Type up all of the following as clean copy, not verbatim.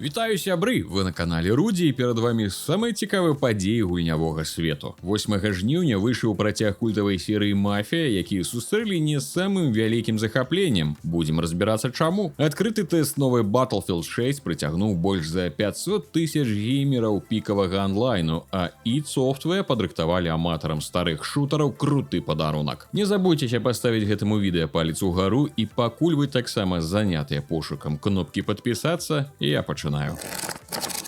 Вітаю, сябры! Вы на канале Руді, і перад вами самыя цікавыя падзеі гульнявога свету. 8 жніўня выйшаў працяг культавай серыі «Мафія», які сустрэлі не самым вялікім захапленнем. Будем разбірацца чаму. Адкрыты тэст новай Battlefield 6 прыцягнуў больш за 500 тысяч геймераў пікавага онлайну, а id Software падрыхтавалі аматарам старых шутараў круты падарунак. Не забудзьцеся паставіць гэтаму відэа палец угару, і пакуль вы таксама занятыя пошукам кнопкі падпісацца, я пачынаю.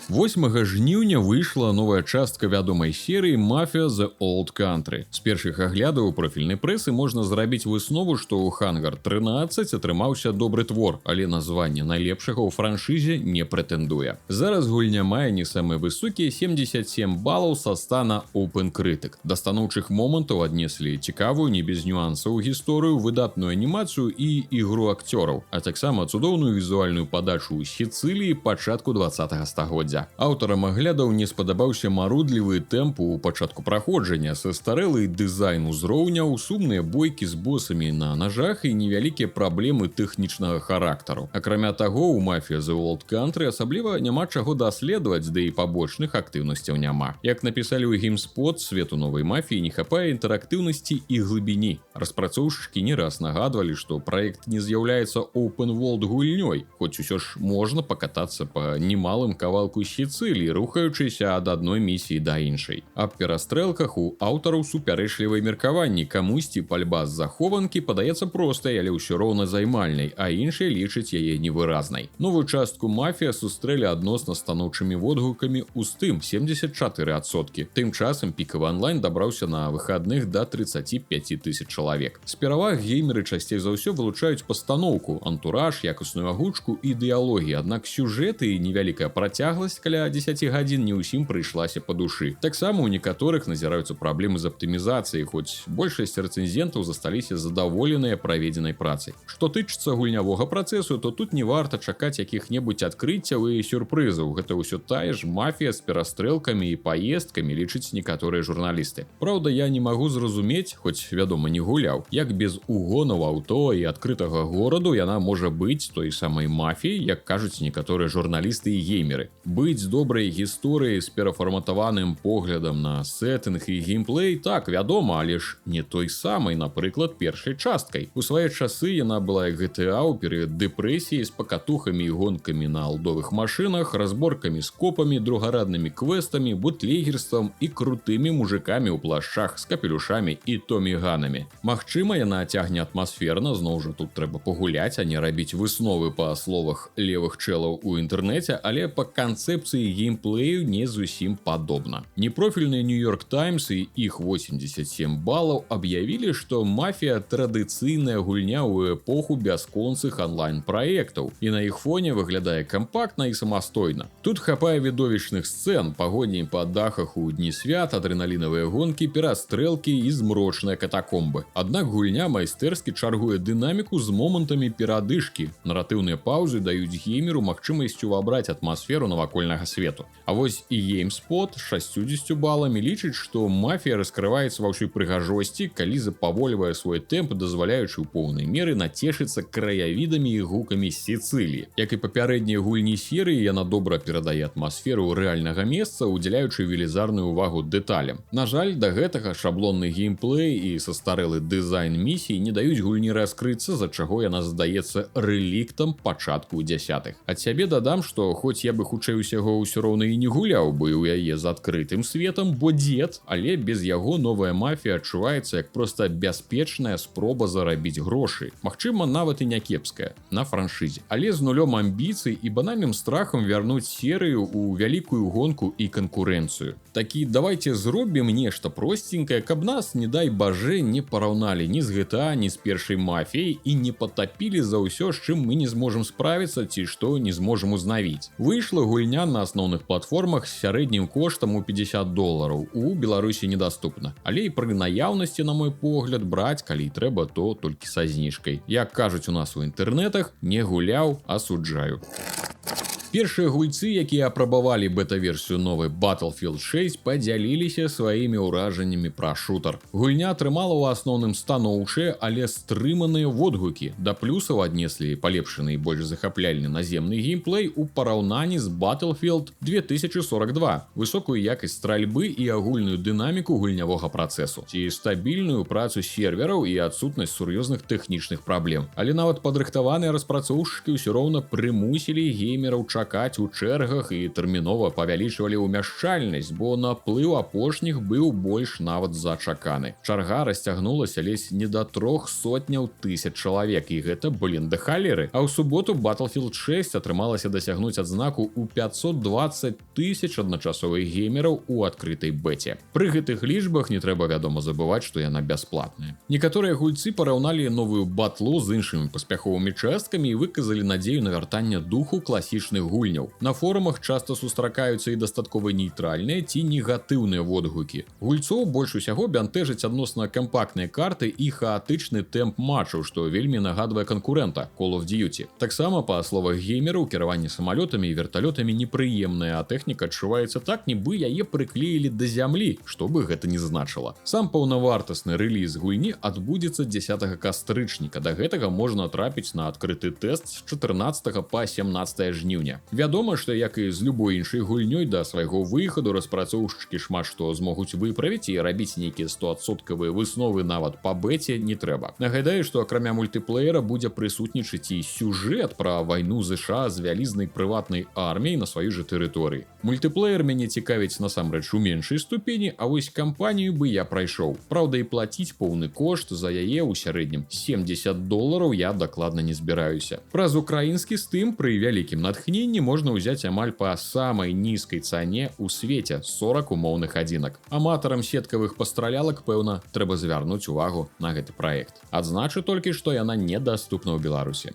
8 жніўня выйшла новая частка вядомай серыі «Мафія The Old Country». З першых аглядаў профільнай прэсы можна зрабіць выснову, што ў Хангар 13 атрымаўся добры твор, але названне найлепшага ў франшызе не прэтэндуе. Зараз гульня мае не самыя высокія 77 балаў са стана OpenCritic. Да станоўчых момантаў аднеслі цікавую, не без нюансаў гісторыю, выдатную анімацыю і ігру акцёраў, а таксама цудоўную візуальную падачу ў Сіцыліі пачатку 20-го стагоддзя. Аўтарам аглядаў не спадабаўся марудлівы тэмп у пачатку праходжання, састарэлы дызайн узроўняў, сумныя бойкі з босамі на нажах і невялікія праблемы тэхнічнага характару. Акрамя таго, у «Мафія The Old Country» асабліва няма чаго даследаваць, да і пабочных актыўнасцяў няма. Як напісалі ў GameSpot, свету новай «Мафіі» не хапае інтэрактыўнасці і глыбіні. Распрацоўшчыкі не раз нагадвалі, што праект не з'яўляецца open-world гульнёй, хоць усё ж можна пакатацца па немалым кавалку Сіцыліі, рухаючыся ад адной місіі да іншай. Аб перастрэлках у аўтараў супярэчлівыя меркаванні. Камусьці пальба з захованкі падаецца простай, але ўсё роўна займальнай, а іншыя лічаць яе невыразнай. Новую частку «Мафія» сустрэлі адносна станоўчымі водгукамі ў стым 74%. Тым часам пікавы онлайн дабраўся на выхадных да 35 тысяч чалавек. З пераваг геймеры часцей за ўсё вылучаюць пастаноўку, антураж, якасную агучку і дыялогі, аднак сюжэты і невялікая працягласць каля 10 гадзін не ўсім прыйшлася па душы. Таксама ў некаторых назіраюцца праблемы з аптымізацыяй, хоць большасць рэцэнзентаў засталіся задаволеныя праведзенай працай. Што тычыцца гульнявога працэсу, то тут не варта чакаць якіх-небудзь адкрыццяў і сюрпрызаў. Гэта ўсё тая ж «Мафія» з перастрэлкамі і паездкамі, лічаць некаторыя журналісты. Праўда, я не магу зразумець, хоць, вядома, не гуляў, як без угонаў аўто і адкрытага гораду яна можа быць той самай «Мафіяй», як кажуць некаторыя журналісты і геймеры. Быць добрай гісторыяй з перафарматаваным поглядам на сеттынг і геймплей, так, вядома, але ж не той самай, напрыклад, першай часткай. У свае часы яна была як GTA ў перыяд дэпрэсіі з пакатухамі і гонкамі на алдовых машынах, разборкамі з копамі, другараднымі квестамі, бутлегерствам і крутымі мужикамі ў плашчах з капелюшамі і томіганамі. Магчыма, яна цягне атмасферна, зноў жа тут трэба пагуляць, а не рабіць высновы па словах левых чэлаў у інтэрнэце, але па канцэпцыі геймплею не зусім падобна. Непрофільны New York Times і іх 87 балаў аб'явілі, што «Мафія» традыцыйная гульня ў эпоху бясконцых онлайн-праектаў, і на іх фоне выглядае кампактна і самастойна. Тут хапае відовішчных сцэн, пагоні па дахах у дні свят, адрэналінавыя гонкі, перастрэлкі і змрочныя катакомбы. Аднак гульня майстэрскі чаргуе дынаміку з момантамі перадышкі. Наратыўныя паўзы даюць геймеру магчымасць увабраць атмасферу навакольнага свету. А вось і GameSpot з 60 баламі лічыць, што «Мафія» раскрываецца ва ўсёй прыгажосці, калі запавольвае свой тэмп, дазваляючы ў поўнай меры нацешыцца краявідамі і гукамі з Сіцыліі. Як і папярэднія гульні серыі, яна добра перадае атмасферу рэальнага месца, удзяляючы велізарную увагу дэталям. На жаль, да гэтага шаблонны геймплей і састарэлы дызайн місій не даюць гульні раскрыцца, за чаго яна здаецца рэліктам пачатку дзясятых. Ад сябе дадам, што хоць я бы хутчэй усяго ўсё роўна і не гуляў бы ў яе з адкрытым светам, бо дзед, але без яго новая «Мафія» адчуваецца як проста бяспечная спроба зарабіць грошы. Магчыма, нават і някепская на франшызе, але з нулём амбіцый і банальным страхам вярнуць серыю ў вялікую гонку і канкурэнцыю. Такі давайте зробім нешта просценькае, каб нас, не дай бажэ, не параўналі ні з GTA, ні з першай «Мафіяй» і не патапілі за ўсё, з чым мы не зможам справіцца ці што не зможам узнавіць. Выйшла гульня на асноўных платформах з сярэднім коштам у $50. У Беларусі недаступна. Але і пры наяўнасці, на мой погляд, браць, калі трэба, то толькі са зніжкай. Як кажуць у нас у інтэрнэтах, не гуляў, асуджаю. Першыя гульцы, якія апрабавалі бета-версію новай Battlefield 6, падзяліліся сваімі ўражаннямі пра шутер. Гульня атрымала ў асноўным станоўчыя, але стрыманыя водгукі. Да плюсаў аднеслі палепшаны і больш захапляльны наземны геймплей у параўнанні з Battlefield 2042, высокую якасць стральбы і агульную дынаміку гульнявога працэсу, ці стабільную працу сервераў і адсутнасць сур'ёзных тэхнічных праблем. Але нават падрыхтаваныя распрацоўшчыкі ўсё роўна прымусілі геймераў чакаць у чэргах і тэрмінова павялічвалі ўмяшчальнасць, бо наплыў апошніх быў больш нават за чаканы. Чарга расцягнулася ледзь не да 300 000 чалавек, і гэта, да халеры. А ў суботу Battlefield 6 атрымалася дасягнуць адзнаку ў 520 000 адначасовых геймераў у адкрытай бэце. Пры гэтых лічбах не трэба, вядома, забываць, што яна бясплатная. Некаторыя гульцы параўналі новую батлу з іншымі паспяховымі часткамі і выказалі надзею на вяртанне духу класічных гульняў. На форумах часта сустракаюцца і дастаткова нейтральныя ці негатыўныя водгукі. Гульцоў больш усяго бянтэжыць адносна кампактныя карты і хаатычны тэмп матчаў, што вельмі нагадвае канкурэнта Call of Duty. Таксама, па словах геймераў, кіраванне самалётамі і верталётамі непрыемнае, а тэхніка адчуваецца так, нібы яе прыклеілі да зямлі, што бы гэта ні значыла. Сам паўнавартасны рэліз гульні адбудзецца 10 кастрычніка. Да гэтага можна трапіць на адкрыты тэст з 14 па 17 жніўня. Вядома, што як і з любой іншай гульнёй, да свайго выхаду распрацоўшчыкі шмат што змогуць выправіць, і рабіць нейкія 100% высновы нават па бэце не трэба. Нагадаю, што акрамя мультыплеера будзе прысутнічаць і сюжэт пра вайну ЗША з вялізнай прыватнай арміяй на сваёй жа тэрыторыі. Мультыплеер мяне цікавіць насамрэч у меншай ступені, а вось кампанію бы я прайшоў. Праўда, і плаціць поўны кошт за яе ў сярэднім $70 я дакладна не збіраюся. Праз украінскі Steam пры вялікім натхненні можна ўзяць амаль па самай нізкай цане ў свеце 40 умоўных адзінак. Аматарам сеткавых пастралялак, пэўна, трэба звярнуць увагу на гэты праект. Адзначу толькі, што яна недаступна ў Беларусі.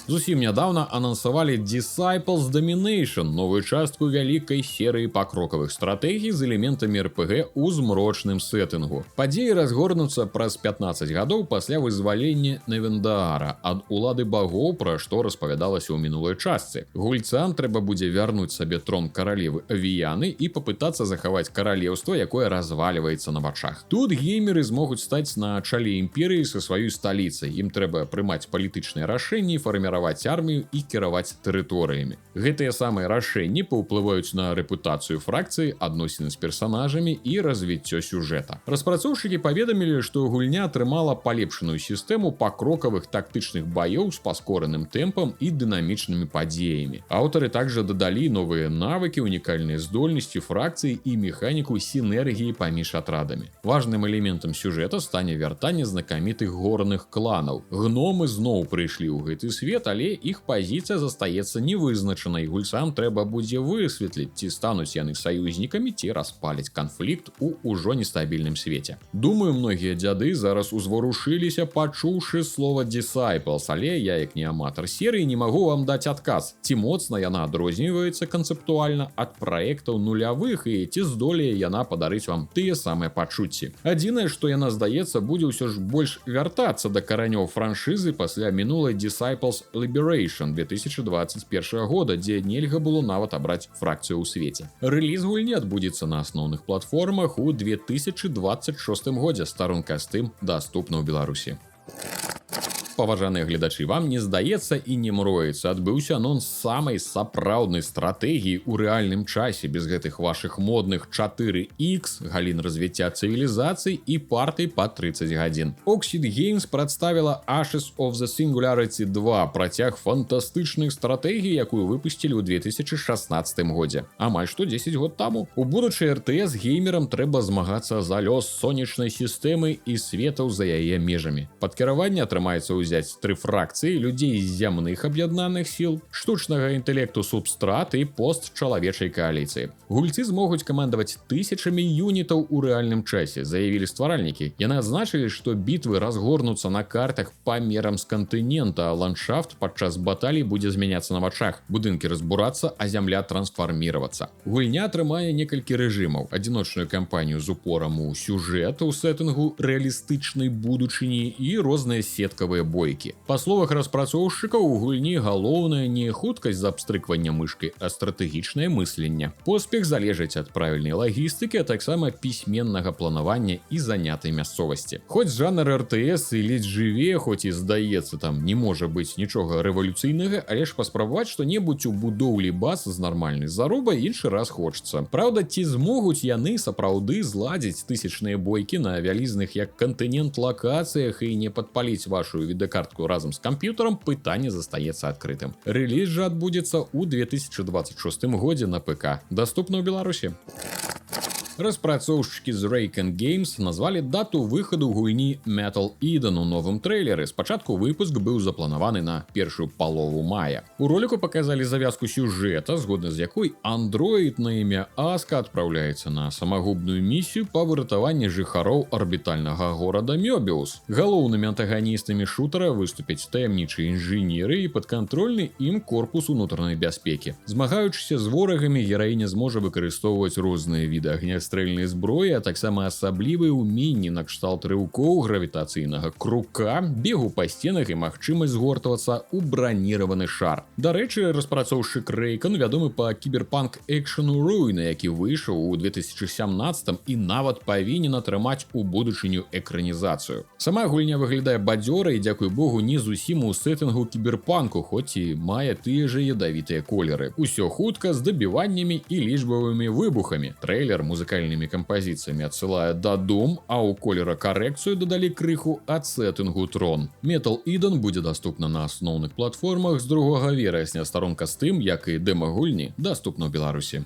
Зусім нядаўна анансавалі Disciples Domination, новую частку вялікай серыі пакрокавых стратэгій з элементамі RPG ў змрочным сеттынгу. Падзеі разгорнуцца праз 15 гадоў пасля вызвалення Невендаара ад улады багоў, пра што распавядалася ў мінулай частцы. Гульцам трэба будзе вярнуць сабе трон каралевы Віяны і папытацца захаваць каралеўства, якое развальваецца на вачах. Тут геймеры змогуць стаць на чале імперыі са сваёй сталіцай. Ім трэба прымаць палітычныя рашэнні, фарміраваць армію і кіраваць тэрыторыямі. Гэтыя самыя рашэнні паўплываюць на рэпутацыю фракцыі, адносіны з персанажамі і развіццё сюжэта. Распрацоўшчыкі паведамілі, што гульня атрымала палепшаную сістэму пакрокавых тактычных баёў з паскораным тэмпам і дынамічнымі падзеямі. Аўтары также дадалі новыя навыкі, унікальныя здольнасці фракцыі і механіку сінергіі паміж атрадамі. Важным элементам сюжэта стане вяртанне знакамітых горных кланаў. Гномы зноў прыйшлі ў гэты свет, але іх пазіцыя застаецца невызначанай. Гульцам трэба будзе высветліць, ці стануць яны саюзнікамі, ці распаліць канфлікт у ўжо нестабільным свеце. Думаю, многія дзяды зараз узварушыліся, пачуўшы слова Disciples, але я, як не аматар серыі, не магу вам даць адказ, ці моцна яна адрозніваецца канцэптуальна ад праектаў нулявых і ці здолее яна падарыць вам тыя самыя пачуцці. Адзінае, што яна, здаецца, будзе ўсё ж больш вяртацца да каранёў франшызы пасля мінулай Disciples Liberation 2021 года, дзе нельга было нават абраць фракцыю ў свеце. Рэліз гульні адбудзецца на асноўных платформах у 2026 годзе. Старонка Steam даступна ў Беларусі. Паважаныя гледачы, вам не здаецца і не мроецца, адбыўся анонс самай сапраўднай стратэгіі ў рэальным часе, без гэтых вашых модных 4X, галін развіцця цывілізацый і партый па 30 гадзін. Oxid Games прадставіла Ashes of the Singularity 2, працяг фантастычных стратэгій, якую выпусцілі ў 2016 годзе. Амаль што 10 год таму. У будучай РТС геймерам трэба змагацца за лёс сонечнай сістэмы і светаў за яе межамі. Пад кіраванне атрымаецца ўзяць 3 фракцыі людзей з зямных аб'яднаных сіл, штучнага інтэлекту субстрат і постчалавечай кааліцыі. Гульцы змогуць камандаваць тысячамі юнітаў у рэальным часе, заявілі стваральнікі. Яны адзначылі, што бітвы разгорнуцца на картах памерам з кантынента, а ландшафт падчас баталій будзе змяняцца на вачах, будынкі разбурацца, а зямля трансфарміравацца. Гульня атрымае некалькі рэжымаў: адзіночную кампанію з упорам у сюжэт у сеттынгу рэалістычнай будучыні і розныя сеткавыя бойкі. Па словах распрацоўшчыкаў, у гульні галоўнае не хуткасць з абстрыквання мышкай, а стратэгічнае мысленне. Поспех залежыць ад правільнай лагістыкі, а таксама пісьменнага планавання і занятай мясцовасці. Хоць жанр РТС і ледзь жыве, хоць і здаецца, там не можа быць нічога рэвалюцыйнага, але ж паспрабаваць што-небудзь у будоўлі баз з нармальнай заробай іншы раз хочацца. Праўда, ці змогуць яны сапраўды зладзіць тысячныя бойкі на вялізных як кантынент лакацыях і не падпаліць вашу відэакартку разам з камп'ютарам, пытанне застаецца адкрытым. Рэліз жа адбудзецца ў 2026 годзе на ПК. Даступна ў Беларусі. Распрацоўшчыкі з Raycon Games назвалі дату выхаду гульні Metal Eden у новым трэйлеры. Спачатку выпуск быў запланаваны на першую палову мая. У роліку паказалі завязку сюжэта, згодна з якой андроід на імя Аска адпраўляецца на самагубную місію па выратаванні жыхароў арбітальнага горада Мёбіус. Галоўнымі антаганістамі шутара выступяць таямнічыя інжынеры і падкантрольны ім корпус унутранай бяспекі. Змагаючыся з ворагамі, гераіня зможа выкарыстоўваць розныя віды агнястрэльнай зброі, а таксама асаблівыя ўменні накшталт рыўкоў, гравітацыйнага крука, бегу па сценах і магчымасць згортвацца ў браніраваны шар. Дарэчы, распрацоўшчык Raycon вядомы па кіберпанк экшану Руіна, які выйшаў у 2017 і нават павінен атрымаць у будучыню экранізацыю. Сама гульня выглядае бадзёра і, дзякуй Богу, не зусім у сеттынгу кіберпанку, хоць і мае тыя жа ядавітыя колеры. Усё хутка з дабіваннямі і лічбавымі выбухамі. Трэйлер музыкальнымі кампазіцыямі адсылае да Doom, а ў колеракарэкцыю дадалі крыху ад сеттынгу Tron. Metal Eden будзе даступна на асноўных платформах з 2 верасня. Старонка з тым, як і дэма гульні, даступна ў Беларусі.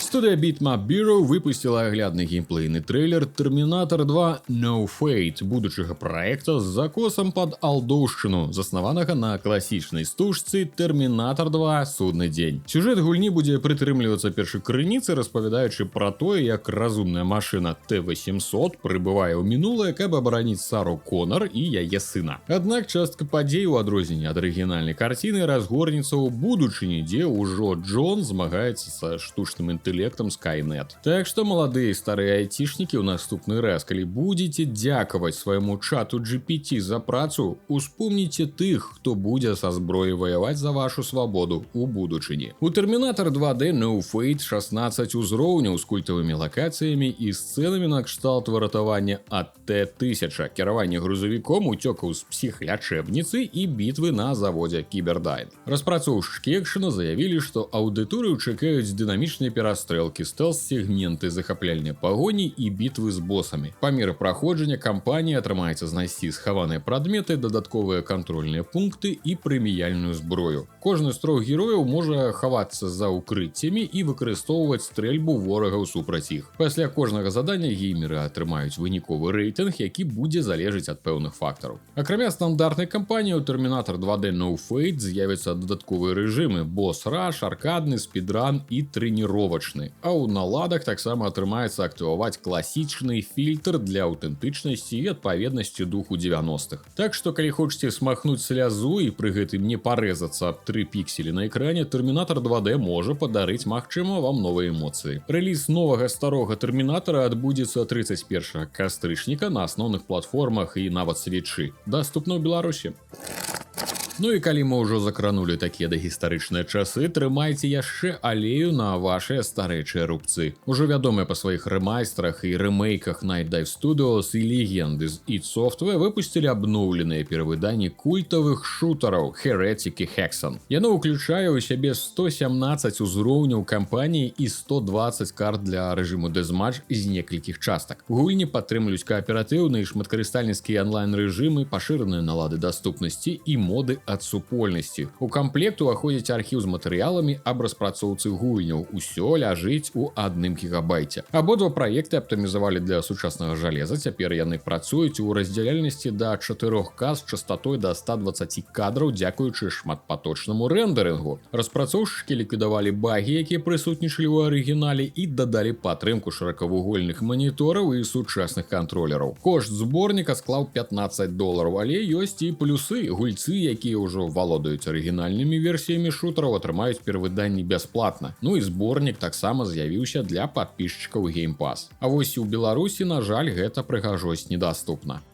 Студыя Bitmap Bureau выпусціла аглядны геймплейны трэйлер Terminator 2 No Fate, будучага праекта з закосам пад алдоўшчыну, заснаванага на класічнай стужцы Terminator 2 Судны дзень. Сюжэт гульні будзе прытрымлівацца першакрыніцы, распавядаючы пра тое, як разумная машына T-800 прыбывае ў мінулае, каб абараніць Сару Коннор і яе сына. Аднак частка падзей у адрозненне ад арыгінальнай карціны разгорнецца ў будучыні, дзе ўжо Джон змагаецца са штучным інтэлектам Skynet. Так што, маладыя і старыя айцішнікі, ў наступны раз, калі будзеце дзякаваць свайму чату GPT за працу, успомніце тых, хто будзе са зброі ваяваць за вашу свабоду ў будучыні. У Terminator 2D No Fate 16 узроўняў з культавымі лакацыямі і сцэнамі накшталт выратавання ад T-1000, кіравання грузавіком, уцёкаў з псіхлячэбніцы і бітвы на заводзе Кібердайн. Распрацоўшчыкі экшана заявілі, што аўдыторыю чакаюць дынамічныя перастрэлкі, стэлс-сегменты, захапляльныя пагоні і бітвы з босамі. Па меры праходжання кампаніі атрымаецца знайсці схаваныя прадметы, дадатковыя кантрольныя пункты і прэміяльную зброю. Кожны з 3 герояў можа хавацца за укрыццямі і выкарыстоўваць стрэльбу ворагаў супраць іх. Пасля кожнага задання геймеры атрымаюць выніковы рэйтынг, які будзе залежыць ад пэўных фактараў. Акрамя стандартнай кампаніі, у Terminator 2D No Fate з'явяцца дадатковыя рэжымы: бос-раш, аркадны, спідран і трэніровачны. А ў наладах таксама атрымаецца актываваць класічны фільтр для аўтэнтычнасці і адпаведнасці духу 90-х. Так што, калі хочаце смахнуць слязу і пры гэтым не парэзацца аб 3 пікселі на экране, Terminator 2D можа падарыць, магчыма, вам новыя эмоцыі. Рэліз новага старога Тэрмінатара адбудзецца 31 кастрычніка на асноўных платформах і нават свечы. Даступна ў Беларусі. Ну і калі мы ўжо закранулі такія дагістарычныя часы, трымайце яшчэ алею на вашыя старэйчыя рубцы. Ужо вядомыя па сваіх рэмайстрах і рэмейках Night Dive Studios і легенды з id Software выпусцілі абноўленыя перавыданні культавых шутараў Heretic і Hexen. Яно ўключае ў сябе 117 узроўняў кампаніі і 120 карт для рэжыму Deathmatch з некалькіх частак. Гульні падтрымлююць кааператыўныя і шматкарыстальніцкія онлайн-рэжымы, пашыраныя налады даступнасці і моды ад супольнасці. У камплект уваходзіць архіў з матэрыяламі аб распрацоўцы гульняў. Усё ляжыць у 1 гігабайце. Абодва праекты аптымізавалі для сучаснага жалеза. Цяпер яны працуюць у раздзяляльнасці да 4К з частатой да 120 кадраў, дзякуючы шматпаточнаму рэндэрынгу. Распрацоўшчыкі ліквідавалі багі, якія прысутнічалі ў арыгінале, і дадалі падтрымку шыракавугольных манітораў і сучасных кантролераў. Кошт зборніка склаў $15, але ёсць і плюсы. Гульцы, якія ўжо валодаюць арыгінальнымі версіямі шутараў, атрымаюць перавыданні бясплатна. Ну і зборнік таксама з'явіўся для падпісчыкаў Game Pass. А вось у Беларусі, на жаль, гэта прыгажосць недаступна.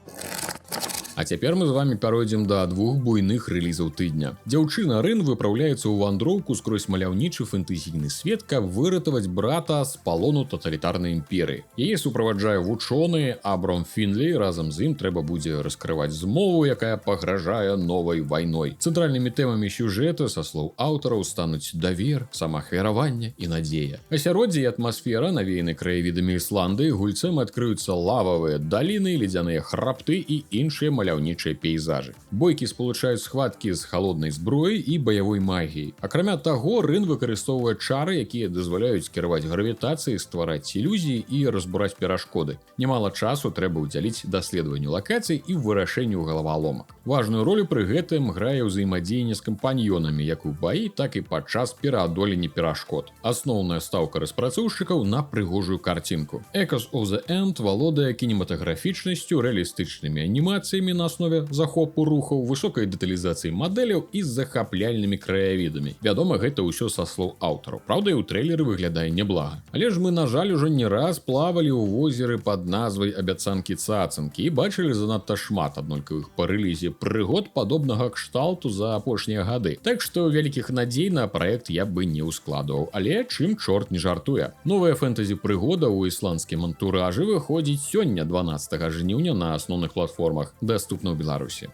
А цяпер мы з вами пяройдзем да двух буйных рэлізаў тыдня. Дзяўчына Рын выпраўляецца ў вандроўку скрозь маляўнічы фэнтэзійны свет, каб выратаваць брата з палону таталітарнай імперыі. Яе суправаджае вучоны Абрам Фінлі, разам з ім трэба будзе раскрываць змову, якая пагражае новай вайной. Цэнтральнымі тэмамі сюжэта, са слоў аўтараў, стануць давер, самаахвяраванне і надзея. Асяроддзе і атмасфера, навеяны краявідамі Ісландыі, гульцам адкрыюцца лававыя даліны, ледзяныя храбты і іншыя маляўнічыя пейзажы. Бойкі спалучаюць схваткі з халоднай зброяй і баявой магіяй. Акрамя таго, Рын выкарыстоўвае чары, якія дазваляюць кіраваць гравітацыяй, ствараць ілюзіі і разбураць перашкоды. Нямала часу трэба ўдзяліць даследаванню лакацый і вырашэнню галаваломак. Важную ролю пры гэтым грае ўзаемадзеянне з кампаньёнамі як у баі, так і падчас пераадолення перашкод. Асноўная стаўка распрацоўшчыкаў на прыгожую карцінку. Echoes of the End валодае кінематаграфічнасцю, рэалістычнымі анімацыямі на аснове захопу рухаў, высокай дэталізацыяй мадэляў і з захапляльнымі краявідамі. Вядома, гэта ўсё са слоў аўтараў. Праўда, і ў трэйлеры выглядае няблага. Але ж мы, на жаль, ужо не раз плавалі ў возеры пад назвай «Абяцанкі-цацанкі» і бачылі занадта шмат аднолькавых па рэлізе прыгод падобнага кшталту за апошнія гады. Так што вялікіх надзей на праект я бы не ўскладваў. Але чым чорт не жартуе. Новая фэнтэзі-прыгода ў ісландскім антуражы выходзіць сёння, 12 жніўня, на асноўных платформах, даступна ў Беларусі.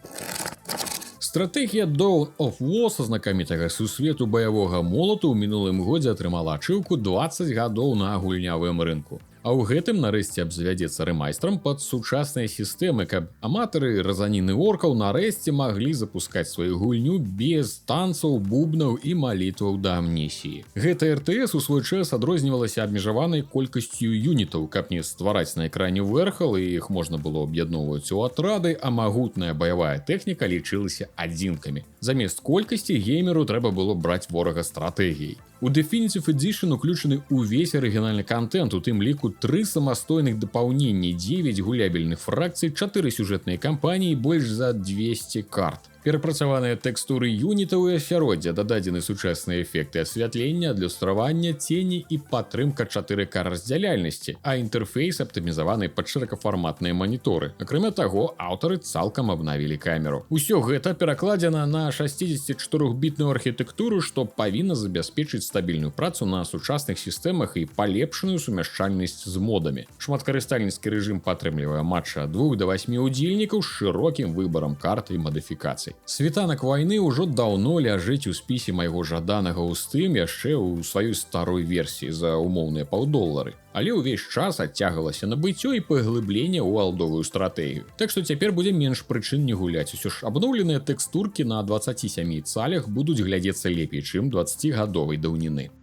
Стратэгія Dawn of War са знакамітага сусвету баявога молату ў мінулым годзе атрымала ачыўку 20 гадоў на гульнявым рынку. А ў гэтым нарэшце абзавядзецца рэмайстрам пад сучасныя сістэмы, каб аматары разаніны оркаў нарэшце маглі запускаць сваю гульню без танцаў, бубнаў і малітваў да амнісіі. Гэта РТС у свой час адрознівалася абмежаванай колькасцю юнітаў, каб не ствараць на экране верхал, і іх можна было аб'ядноўваць у атрады, а магутная баявая тэхніка лічылася адзінкамі. Замест колькасці геймеру трэба было браць ворага стратэгіяй. У Definitive Edition уключаны ўвесь арыгінальны контент, у тым ліку 3 самастойных дапаўненні, 9 гулябельных фракцый, 4 сюжэтныя кампаніі, больш за 200 карт. Перапрацаваныя тэкстуры юнітаў і асяроддзя, дададзены сучасныя эфекты асвятлення, адлюстравання, цені і падтрымка 4К раздзяляльнасці, а інтэрфейс аптымізаваны пад шырокафарматныя маніторы. Акрамя таго, аўтары цалкам абнавілі камеру. Усё гэта перакладзена на 64-бітную архітэктуру, што павінна забяспечыць стабільную працу на сучасных сістэмах і палепшаную сумяшчальнасць з модамі. Шматкарыстальніцкі рэжым падтрымлівае матчы ад 2 да 8 удзельнікаў з шырокім выбарам карт і мадыфікацый. Світанак вайны ўжо даўно ляжыць у спісе майго жаданага ў Steam яшчэ ў сваёй старой версіі за умоўныя $5. Але ўвесь час адцягвалася набыццё і паглыбленне ў алдовую стратэгію. Так што цяпер будзе менш прычын не гуляць. Усё ж абноўленыя тэкстуркі на 27 цалях будуць глядзецца лепей, чым 20гадовай даўніны.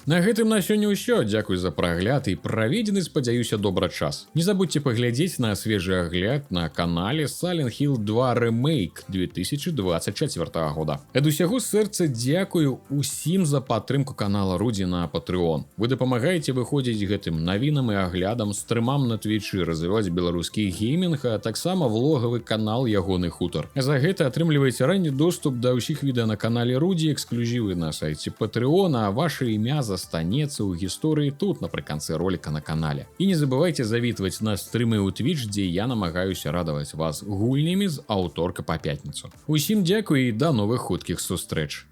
На гэтым на сёння ўсё. Дзякуй за прагляд і праведзены, спадзяюся, добра час. Не забудзьце паглядзець на свежы агляд на канале Silent Hill 2 Remake 2024 года. Ад усяго сэрца дзякую усім за падтрымку канала Рудзі на Patreon. Вы дапамагаеце выходзіць гэтым навінам і аглядам, стрымам на Твічы, развіваць беларускі геймінг, а таксама влогавы канал Ягоны хутар. За гэта атрымліваеце ранні доступ да ўсіх відэа на канале Рудзі, эксклюзівы на сайце Patreon, а ваше імя застанецца ў гісторыі тут напрыканцы роліка на канале. І не забывайце завітваць на стрымы ў Twitch, дзе я намагаюся радаваць вас гульнямі з аўторка па пятніцу. Усім дзякуй і да новых хуткіх сустрэч.